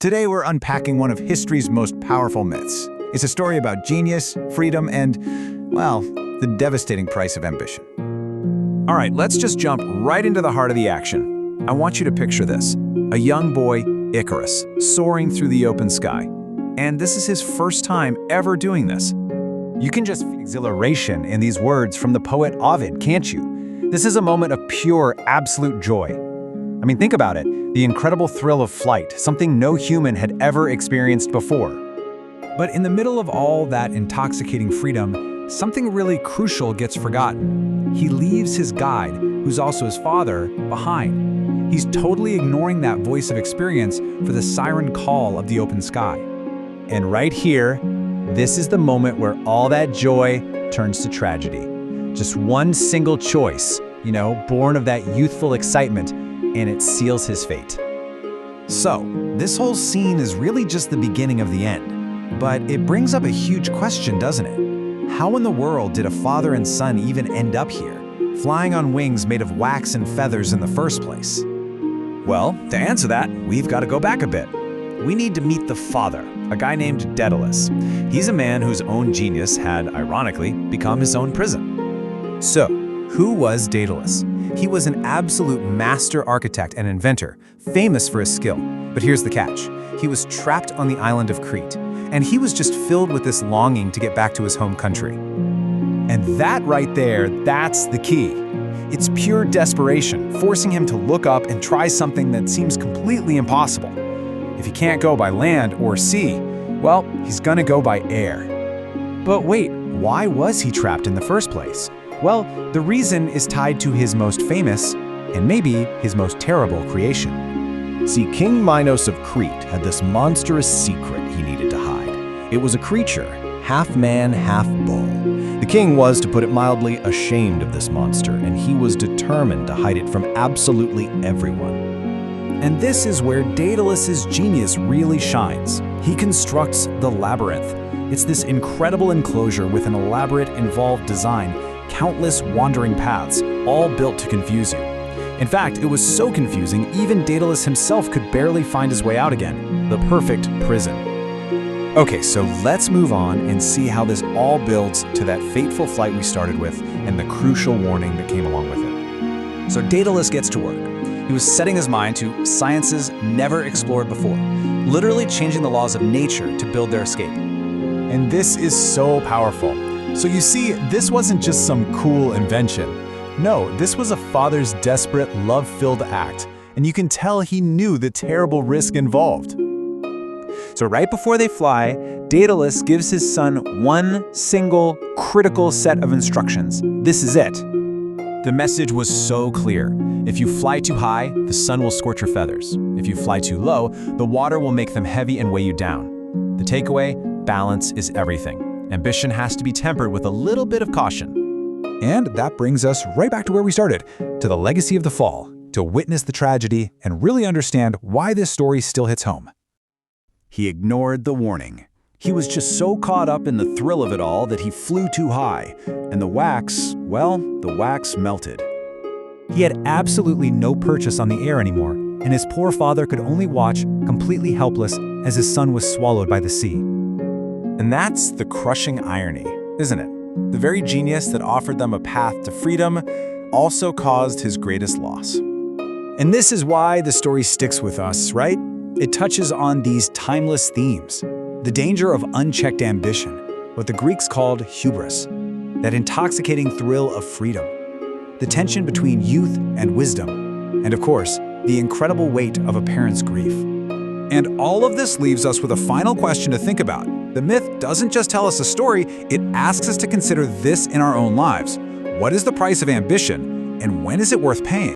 Today we're unpacking one of history's most powerful myths. It's a story about genius, freedom, and, well, the devastating price of ambition. All right, let's just jump right into the heart of the action. I want you to picture this. A young boy, Icarus, soaring through the open sky. And this is his first time ever doing this. You can just feel exhilaration in these words from the poet Ovid, can't you? This is a moment of pure, absolute joy. I mean, think about it. The incredible thrill of flight, something no human had ever experienced before. But in the middle of all that intoxicating freedom, something really crucial gets forgotten. He leaves his guide, who's also his father, behind. He's totally ignoring that voice of experience for the siren call of the open sky. And right here, this is the moment where all that joy turns to tragedy. Just one single choice, born of that youthful excitement, and it seals his fate. So, this whole scene is really just the beginning of the end. But it brings up a huge question, doesn't it? How in the world did a father and son even end up here, flying on wings made of wax and feathers in the first place? Well, to answer that, we've got to go back a bit. We need to meet the father, a guy named Daedalus. He's a man whose own genius had, ironically, become his own prison. So, who was Daedalus? He was an absolute master architect and inventor, famous for his skill. But here's the catch. He was trapped on the island of Crete, and he was just filled with this longing to get back to his home country. And that right there, that's the key. It's pure desperation, forcing him to look up and try something that seems completely impossible. If he can't go by land or sea, well, he's gonna go by air. But wait, why was he trapped in the first place? Well, the reason is tied to his most famous, and maybe his most terrible creation. See, King Minos of Crete had this monstrous secret he needed to hide. It was a creature, half man, half bull. The king was, to put it mildly, ashamed of this monster, and he was determined to hide it from absolutely everyone. And this is where Daedalus's genius really shines. He constructs the labyrinth. It's this incredible enclosure with an elaborate, involved design, countless wandering paths, all built to confuse you. In fact, it was so confusing, even Daedalus himself could barely find his way out again. The perfect prison. Okay, so let's move on and see how this all builds to that fateful flight we started with and the crucial warning that came along with it. So Daedalus gets to work. He was setting his mind to sciences never explored before, literally changing the laws of nature to build their escape. And this is so powerful. So you see, this wasn't just some cool invention. No, this was a father's desperate, love-filled act, and you can tell he knew the terrible risk involved. So right before they fly, Daedalus gives his son one single, critical set of instructions. This is it. The message was so clear. If you fly too high, the sun will scorch your feathers. If you fly too low, the water will make them heavy and weigh you down. The takeaway, balance is everything. Ambition has to be tempered with a little bit of caution. And that brings us right back to where we started, to the legacy of the fall, to witness the tragedy and really understand why this story still hits home. He ignored the warning. He was just so caught up in the thrill of it all that he flew too high, and the wax melted. He had absolutely no purchase on the air anymore, and his poor father could only watch, completely helpless, as his son was swallowed by the sea. And that's the crushing irony, isn't it? The very genius that offered them a path to freedom also caused his greatest loss. And this is why the story sticks with us, right? It touches on these timeless themes. The danger of unchecked ambition, what the Greeks called hubris, that intoxicating thrill of freedom, the tension between youth and wisdom, and of course, the incredible weight of a parent's grief. And all of this leaves us with a final question to think about. The myth doesn't just tell us a story, it asks us to consider this in our own lives. What is the price of ambition, and when is it worth paying?